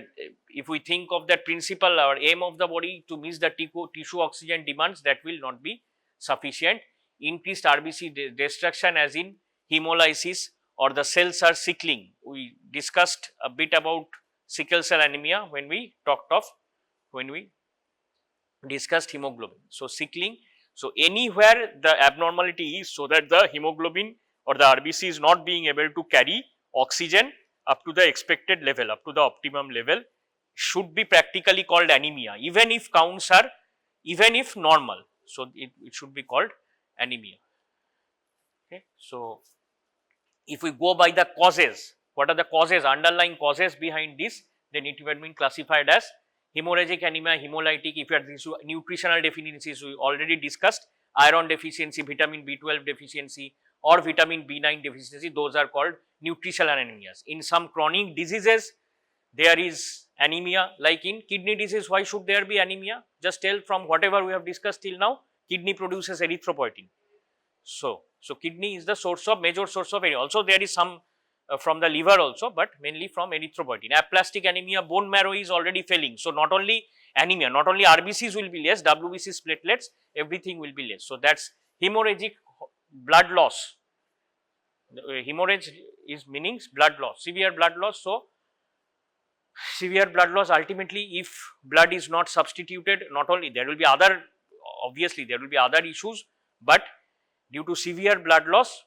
if we think of that principle or aim of the body to meet the tissue oxygen demands, that will not be sufficient. Increased RBC destruction, as in hemolysis, or the cells are sickling. We discussed a bit about sickle cell anemia when we discussed hemoglobin. So sickling, so anywhere the abnormality is, so that the hemoglobin or the RBC is not being able to carry oxygen up to the expected level, up to the optimum level, should be practically called anemia, even if counts are, even if normal. So it should be called anemia. Okay. So if we go by the causes, what are the causes, underlying causes behind this, then it will be classified as hemorrhagic anemia, hemolytic. If you have these nutritional deficiencies, we already discussed, iron deficiency, vitamin B12 deficiency, or vitamin B9 deficiency, those are called nutritional anemias. In some chronic diseases, there is anemia, like in kidney disease. Why should there be anemia? Just tell from whatever we have discussed till now, kidney produces erythropoietin. So kidney is the major source of anemia. Also there is some from the liver also, but mainly from erythropoietin. Aplastic anemia, bone marrow is already failing. So not only anemia, not only RBCs will be less, WBCs, platelets, everything will be less. So that's hemorrhagic blood loss. Hemorrhage is meaning blood loss, severe blood loss. So severe blood loss, ultimately if blood is not substituted, not only there will be other, obviously there will be other issues, but due to severe blood loss,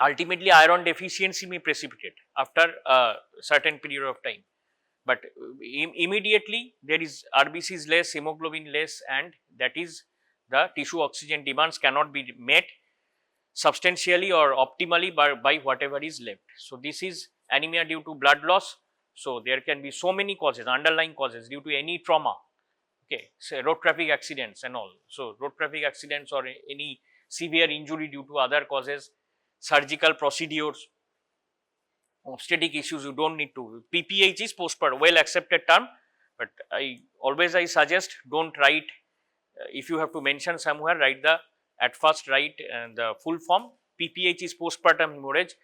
ultimately iron deficiency may precipitate after a certain period of time. But immediately there is RBCs less, hemoglobin less, and that is the tissue oxygen demands cannot be met substantially or optimally by whatever is left. So this is anemia due to blood loss. So there can be so many causes, underlying causes due to any trauma, okay, say road traffic accidents and all. So road traffic accidents or any severe injury due to other causes, surgical procedures, obstetric issues, you don't need to. PPH is postpartum, well accepted term, but I suggest don't write, if you have to mention somewhere, write the At first write the full form. PPH is postpartum hemorrhage.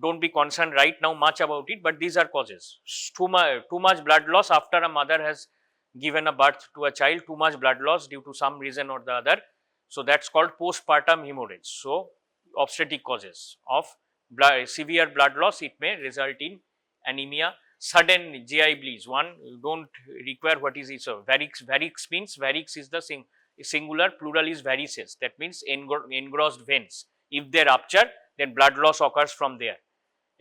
Don't be concerned right now much about it, but these are causes. Too much blood loss after a mother has given a birth to a child, too much blood loss due to some reason or the other. So that's called postpartum hemorrhage. So obstetric causes of severe blood loss, it may result in anemia. Sudden GI bleeds. One, you don't require what is it. So varix means varix is the singular, plural is varices. That means engrossed veins. If they rupture, then blood loss occurs from there.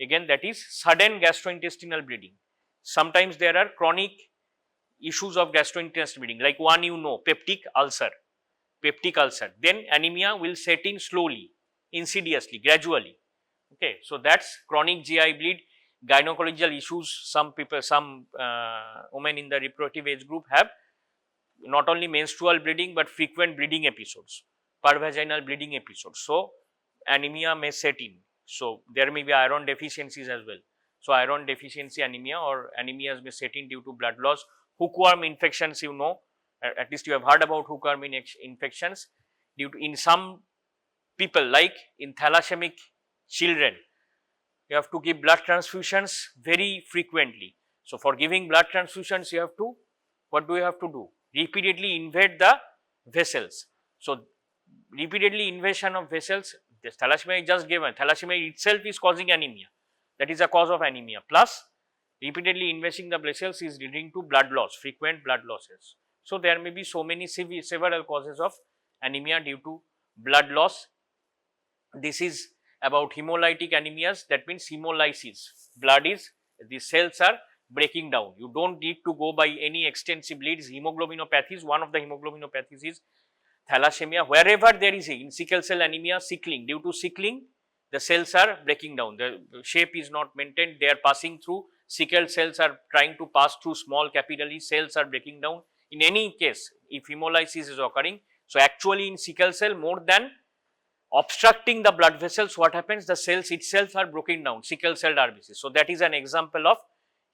Again, that is sudden gastrointestinal bleeding. Sometimes there are chronic issues of gastrointestinal bleeding, like one peptic ulcer. Then anemia will set in slowly, insidiously, gradually. Okay, so that's chronic GI bleed. Gynecological issues, some women in the reproductive age group have not only menstrual bleeding but frequent bleeding episodes, pervaginal bleeding episodes. So anemia may set in. So there may be iron deficiencies as well. So iron deficiency anemia or anemias may set in due to blood loss. Hookworm infections, at least you have heard about hookworm infections. Due to, in some people, like in thalassemic children, you have to give blood transfusions very frequently. So for giving blood transfusions, you have to, what do you have to do? Repeatedly invade the vessels. So repeatedly invasion of vessels, this thalassemia is just given. Thalassemia itself is causing anemia. That is a cause of anemia. Plus, repeatedly invading the vessels is leading to blood loss, frequent blood losses. So there may be so many several causes of anemia due to blood loss. This is about hemolytic anemias. That means hemolysis. Blood is, the cells are breaking down. You don't need to go by any extensive bleeds. Hemoglobinopathies, one of the hemoglobinopathies is thalassemia. Wherever there is in sickle cell anemia, sickling. Due to sickling, the cells are breaking down. The shape is not maintained. They are passing through. Sickle cells are trying to pass through small capillaries. Cells are breaking down. In any case, if hemolysis is occurring, so actually in sickle cell, more than obstructing the blood vessels, what happens? The cells itself are broken down, sickle cell RBC. So that is an example of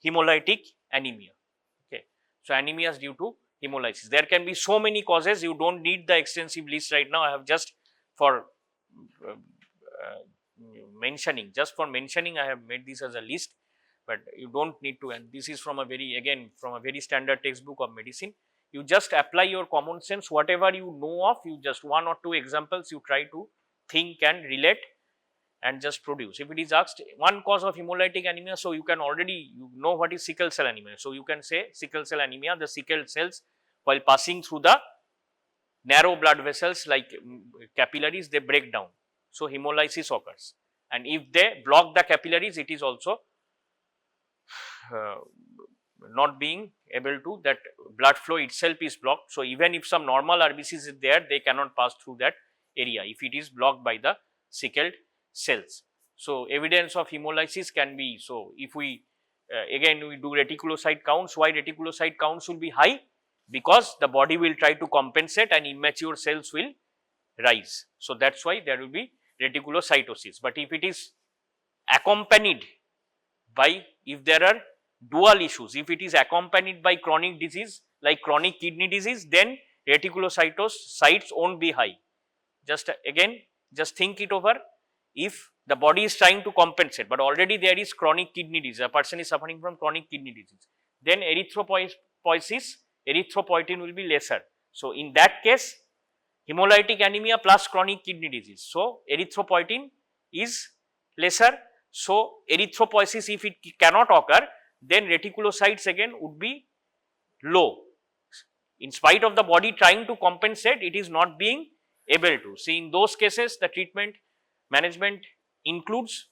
hemolytic anemia. Okay. So anemias due to hemolysis. There can be so many causes. You don't need the extensive list right now. I have just for mentioning, I have made this as a list, but you don't need to. And this is from a very standard textbook of medicine. You just apply your common sense, whatever you know of. You just one or two examples you try to think and relate and just produce. If it is asked one cause of hemolytic anemia, so you can already know what is sickle cell anemia. So you can say sickle cell anemia, the sickle cells while passing through the narrow blood vessels like capillaries, they break down. So hemolysis occurs, and if they block the capillaries, it is also not being able to, that blood flow itself is blocked. So even if some normal RBCs is there, they cannot pass through that area if it is blocked by the sickled cells. So evidence of hemolysis can be, so if we again we do reticulocyte counts. Why reticulocyte counts will be high? Because the body will try to compensate and immature cells will rise. So that's why there will be reticulocytosis. But if it is accompanied by, if there are dual issues, if it is accompanied by chronic disease like chronic kidney disease, then reticulocytes won't be high. Just think it over. If the body is trying to compensate, but already there is chronic kidney disease, a person is suffering from chronic kidney disease, then erythropoietin will be lesser. So in that case, hemolytic anemia plus chronic kidney disease. So erythropoietin is lesser. So erythropoiesis, if it cannot occur, then reticulocytes again would be low. In spite of the body trying to compensate, it is not being able to. See, in those cases, the treatment management includes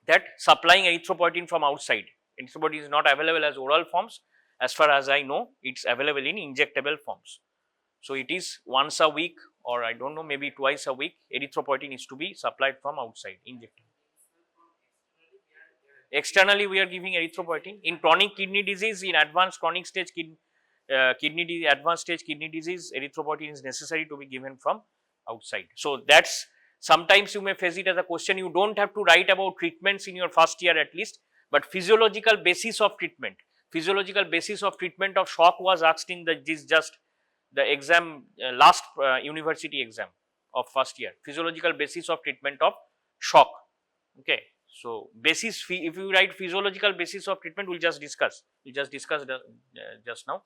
that supplying erythropoietin from outside. Erythropoietin is not available as oral forms. As far as I know, it's available in injectable forms. So it is once a week, or I don't know, maybe twice a week, erythropoietin is to be supplied from outside, injected. Externally, we are giving erythropoietin. In chronic kidney disease, in advanced chronic stage advanced stage kidney disease, erythropoietin is necessary to be given from outside. So that's, sometimes you may face it as a question. You don't have to write about treatments in your first year at least, but physiological basis of treatment. Physiological basis of treatment of shock was asked in the exam, last university exam of first year. Physiological basis of treatment of shock. Okay. So, basis, if you write physiological basis of treatment, we'll just discuss. We just discussed just now.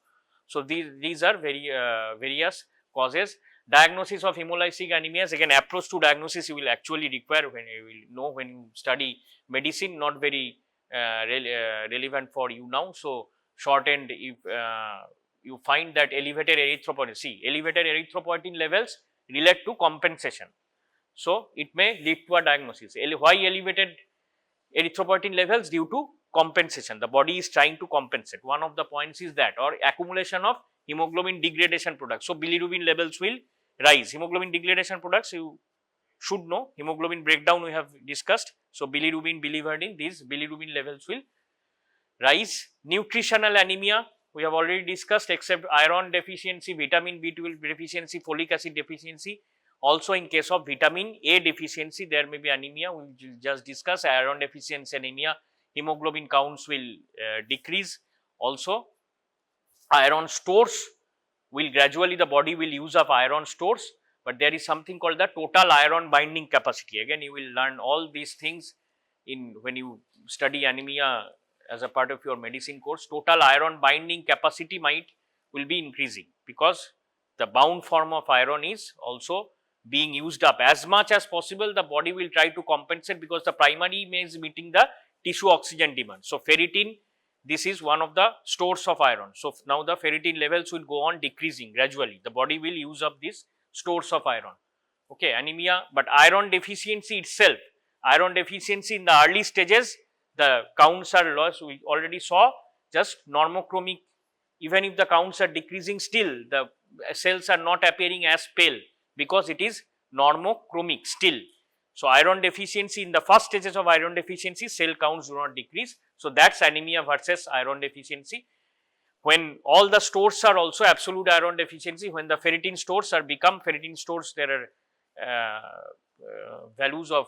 So, these are various causes. Diagnosis of hemolytic anemias, again approach to diagnosis you will actually require when you will know when you study medicine, not very relevant for you now. So, short end, if you find that elevated erythropoietin, see elevated erythropoietin levels relate to compensation. So, it may lead to a diagnosis. Why elevated erythropoietin levels? Due to compensation, the body is trying to compensate. One of the points is that, or accumulation of hemoglobin degradation products. So, bilirubin levels will rise. Hemoglobin degradation products you should know, hemoglobin breakdown we have discussed. So, bilirubin, biliverdin, these bilirubin levels will rise. Nutritional anemia we have already discussed, except iron deficiency, vitamin B12 deficiency, folic acid deficiency. Also, in case of vitamin A deficiency, there may be anemia. We will just discuss iron deficiency anemia. Hemoglobin counts will decrease. Also, iron stores will gradually, the body will use up iron stores, but there is something called the total iron binding capacity. Again, you will learn all these things in when you study anemia as a part of your medicine course. Total iron binding capacity will be increasing, because the bound form of iron is also being used up. As much as possible, the body will try to compensate, because the primary is meeting the tissue oxygen demand. So, ferritin, this is one of the stores of iron. So, now the ferritin levels will go on decreasing gradually. The body will use up these stores of iron. Okay, anemia, but iron deficiency itself, iron deficiency in the early stages, the counts are lost. We already saw just normochromic. Even if the counts are decreasing, still the cells are not appearing as pale, because it is normochromic still. So, iron deficiency, in the first stages of iron deficiency, cell counts do not decrease. So, that is anemia versus iron deficiency. When all the stores are also absolute iron deficiency, when the ferritin stores are become ferritin stores, there are values of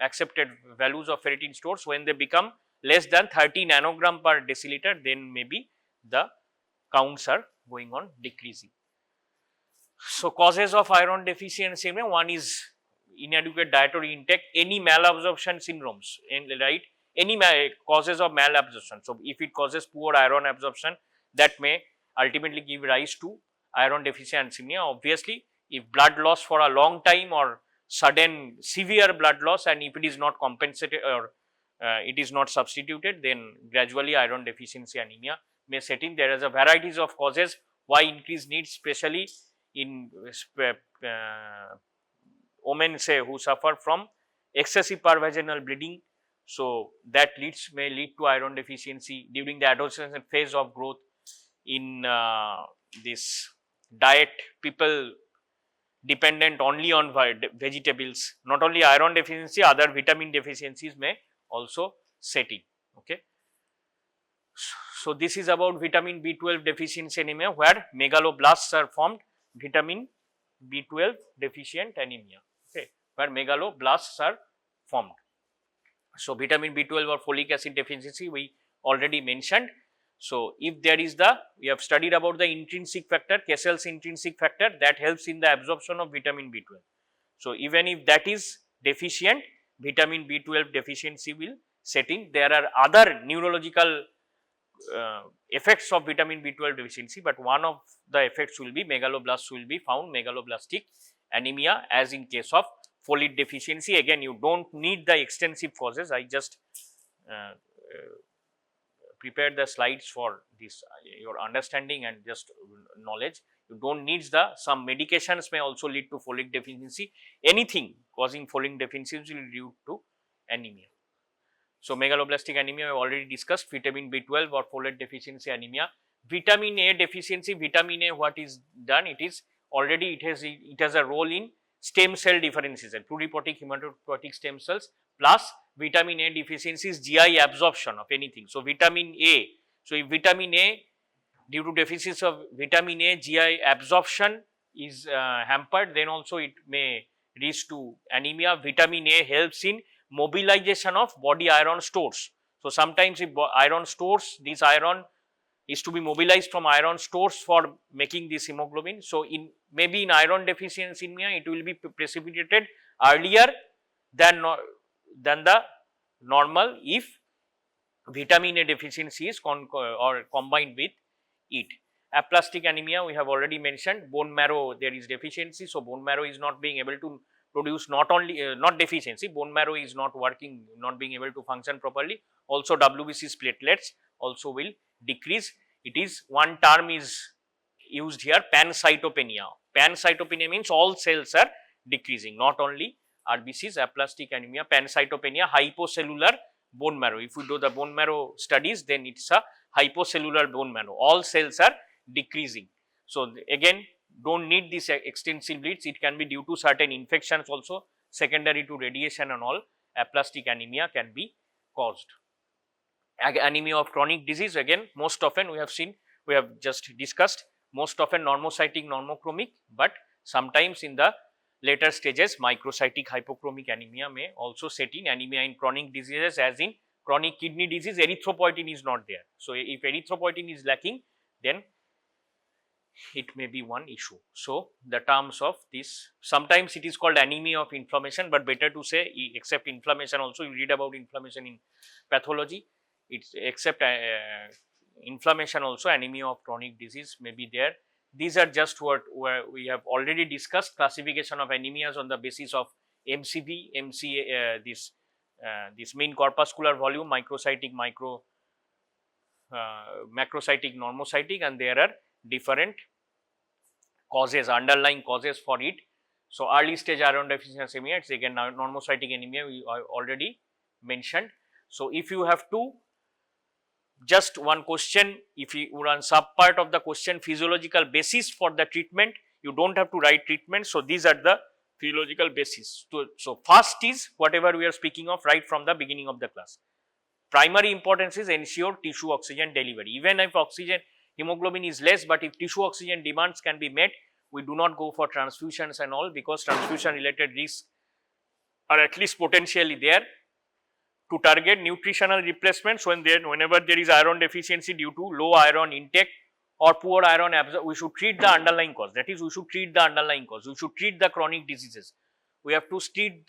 accepted values of ferritin stores. When they become less than 30 nanogram per deciliter, then maybe the counts are going on decreasing. So, causes of iron deficiency, one is inadequate dietary intake, any malabsorption syndromes, right, any causes of malabsorption. So, if it causes poor iron absorption, that may ultimately give rise to iron deficiency anemia. Obviously, if blood loss for a long time or sudden severe blood loss, and if it is not compensated or it is not substituted, then gradually iron deficiency anemia may set in. There is a varieties of causes why increased needs, especially in women, say, who suffer from excessive pervaginal bleeding. So, that may lead to iron deficiency during the adolescent phase of growth. In this diet, people dependent only on vegetables, not only iron deficiency, other vitamin deficiencies may also set in. Okay. So, this is about vitamin B12 deficiency anemia, where megaloblasts are formed, vitamin B12 deficient anemia, okay, where megaloblasts are formed. So, vitamin B12 or folic acid deficiency we already mentioned. So, if there is we have studied about the intrinsic factor, Kessel's intrinsic factor, that helps in the absorption of vitamin B12. So, even if that is deficient, vitamin B12 deficiency will set in. There are other neurological effects of vitamin B12 deficiency, but one of the effects will be megaloblasts will be found, megaloblastic anemia, as in case of folate deficiency. Again, you do not need the extensive causes. I just prepared the slides for this your understanding and just knowledge. You do not need some medications may also lead to folate deficiency. Anything causing folate deficiency will lead to anemia. So, megaloblastic anemia we have already discussed, vitamin B12 or folate deficiency anemia. Vitamin A deficiency, vitamin A, what is done? It is already it has a role in stem cell differentiation, pluripotent hematopoietic stem cells, plus vitamin A deficiency is GI absorption of anything. So, vitamin A. So, if vitamin A, due to deficiency of vitamin A, GI absorption is hampered, then also it may lead to anemia. Vitamin A helps in mobilization of body iron stores. So, sometimes if iron stores, this iron is to be mobilized from iron stores for making this hemoglobin. So, in maybe in iron deficiency anemia, it will be precipitated earlier than the normal if vitamin A deficiency is combined with it. Aplastic anemia, we have already mentioned. Bone marrow, there is deficiency, so bone marrow is not being able to produce, not only not deficiency, bone marrow is not working, not being able to function properly. Also WBC's platelets also will decrease. It is one term is used here, pancytopenia. Pancytopenia means all cells are decreasing, not only RBC's, aplastic anemia, pancytopenia, hypocellular bone marrow. If we do the bone marrow studies, then it's a hypocellular bone marrow, all cells are decreasing. So, again, don't need this extensive bleeds, it can be due to certain infections also, secondary to radiation and all. Aplastic anemia can be caused. Anemia of chronic disease, again, most often we have seen, we have just discussed, most often normocytic, normochromic, but sometimes in the later stages microcytic hypochromic anemia may also set in. Anemia in chronic diseases, as in chronic kidney disease, erythropoietin is not there. So, if erythropoietin is lacking, then it may be one issue. So, the terms of this, sometimes it is called anemia of inflammation, but better to say except inflammation also, you read about inflammation in pathology, it's except inflammation also anemia of chronic disease may be there. These are just what we have already discussed, classification of anemias on the basis of MCV, this mean corpuscular volume, microcytic, macrocytic, normocytic, and there are different causes, underlying causes for it. So, early stage iron deficiency anemia, it's again normocytic anemia we already mentioned. So, if you have to just one question, if you run sub part of the question, physiological basis for the treatment, you don't have to write treatment. So, these are the physiological basis. So, first is whatever we are speaking of right from the beginning of the class. Primary importance is ensure tissue oxygen delivery. Even if oxygen hemoglobin is less, but if tissue oxygen demands can be met, we do not go for transfusions and all, because transfusion related risks are at least potentially there. To target nutritional replacements whenever there is iron deficiency due to low iron intake or poor iron absorption, we should treat the underlying cause. That is, we should treat the underlying cause. We should treat the chronic diseases. We have to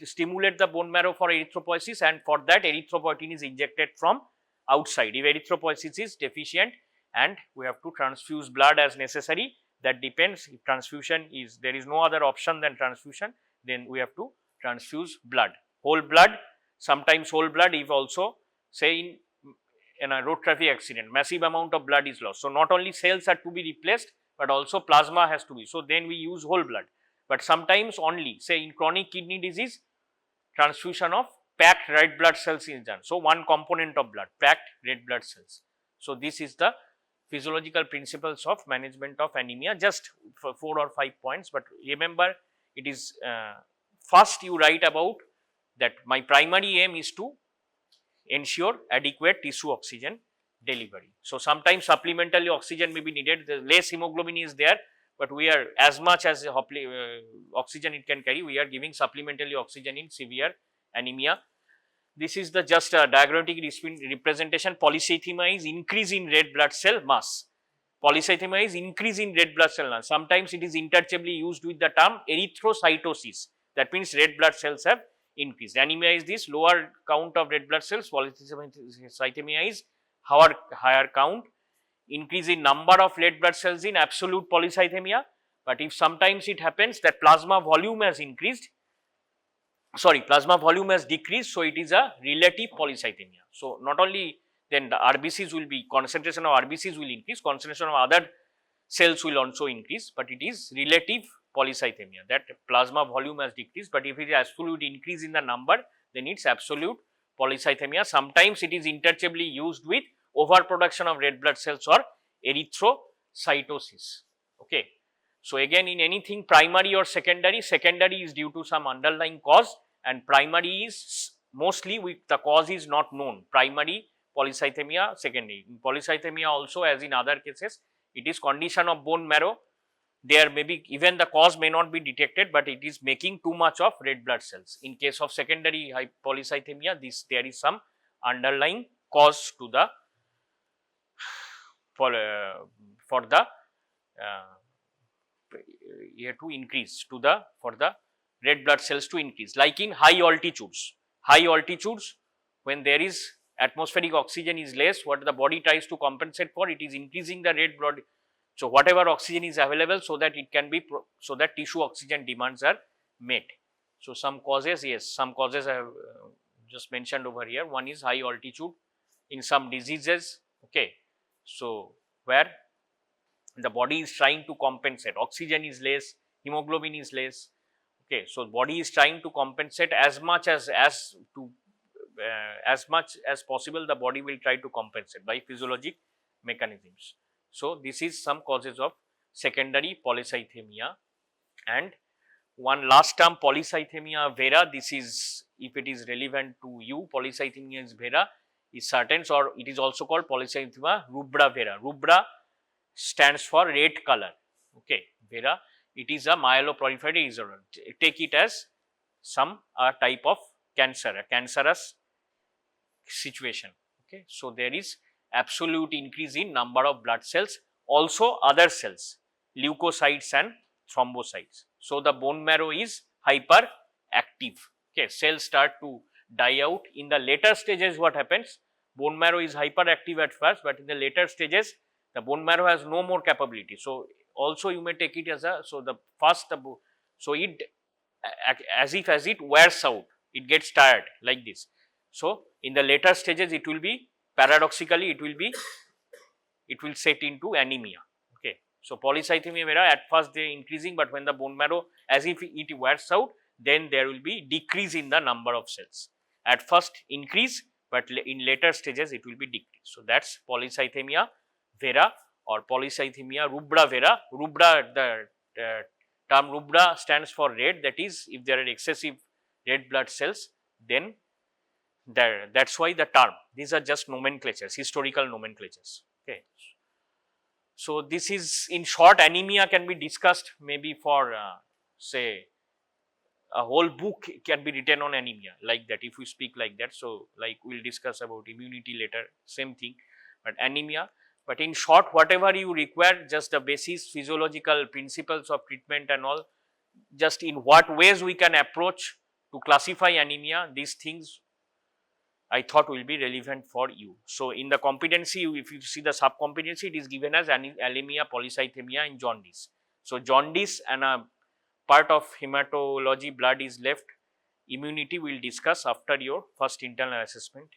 stimulate the bone marrow for erythropoiesis, and for that erythropoietin is injected from outside. If erythropoiesis is deficient, and we have to transfuse blood as necessary, that depends. If transfusion is, there is no other option than transfusion, then we have to transfuse blood, whole blood. Sometimes whole blood, if also say in a road traffic accident, massive amount of blood is lost. So, not only cells are to be replaced, but also plasma has to be. So, then we use whole blood, but sometimes only say in chronic kidney disease, transfusion of packed red blood cells is done. So, one component of blood, packed red blood cells. So, this is the physiological principles of management of anemia, just for 4 or 5 points, but remember it is first you write about that my primary aim is to ensure adequate tissue oxygen delivery. So, sometimes supplementary oxygen may be needed, the less hemoglobin is there, but we are as much as oxygen it can carry, we are giving supplementary oxygen in severe anemia. This is the just diagrammatic representation. Polycythemia is increase in red blood cell mass. Polycythemia is increase in red blood cell mass. Sometimes it is interchangeably used with the term erythrocytosis. That means red blood cells have increased. Anemia is this lower count of red blood cells. Polycythemia is higher count. Increase in number of red blood cells in absolute polycythemia. But if sometimes it happens that plasma volume has increased, plasma volume has decreased, so it is a relative polycythemia. So, not only then the RBCs will be, concentration of RBCs will increase, concentration of other cells will also increase, but it is relative polycythemia, that plasma volume has decreased, but if it is absolute increase in the number, then it is absolute polycythemia. Sometimes it is interchangeably used with overproduction of red blood cells or erythrocytosis. Okay. So, again in anything primary or secondary, secondary is due to some underlying cause, and primary is mostly with the cause is not known. Primary polycythemia, secondary. In polycythemia also, as in other cases, it is condition of bone marrow. There may be even the cause may not be detected, but it is making too much of red blood cells. In case of secondary polycythemia, there is some underlying cause to the for the here to increase to the for the red blood cells to increase, like in high altitudes. High altitudes, when there is atmospheric oxygen is less, what the body tries to compensate for, it is increasing the red blood. So whatever oxygen is available, so that it can be so that tissue oxygen demands are met. So some causes, yes, some causes I have just mentioned over here. One is high altitude in some diseases, okay. So where the body is trying to compensate, oxygen is less, hemoglobin is less, okay. So body is trying to compensate as much as much as possible. The body will try to compensate by physiologic mechanisms. So this is some causes of secondary polycythemia. And one last term, polycythemia vera. This is, if it is relevant to you, polycythemia vera is certain, or it is also called polycythemia rubra vera. Rubra stands for red color, okay. Vera, it is a myeloproliferative disorder. Take it as some type of cancer, a cancerous situation, okay. So there is absolute increase in number of blood cells, also other cells, leukocytes and thrombocytes. So the bone marrow is hyperactive, okay. Cells start to die out. In the later stages, what happens? Bone marrow is hyperactive at first, but in the later stages, the bone marrow has no more capability. So also you may take it as a, so the first, so it as it wears out, it gets tired like this. So in the later stages, it will be paradoxically, it will set into anemia, okay. So polycythemia vera, at first they are increasing, but when the bone marrow as if it wears out, then there will be decrease in the number of cells. At first increase, but in later stages it will be decrease. So that's polycythemia vera or polycythemia rubra vera. Rubra, the term rubra stands for red, that is, if there are excessive red blood cells, then that's why the term. These are just nomenclatures, historical nomenclatures, okay. So this is, in short, anemia can be discussed maybe for say a whole book can be written on anemia, like that, if we speak like that. So like we'll discuss about immunity later, same thing, but anemia. But in short, whatever you require, just the basis, physiological principles of treatment and all, just in what ways we can approach to classify anemia, these things I thought will be relevant for you. So in the competency, if you see the sub-competency, it is given as anemia, polycythemia and jaundice. So jaundice and a part of hematology blood is left. Immunity we will discuss after your first internal assessment.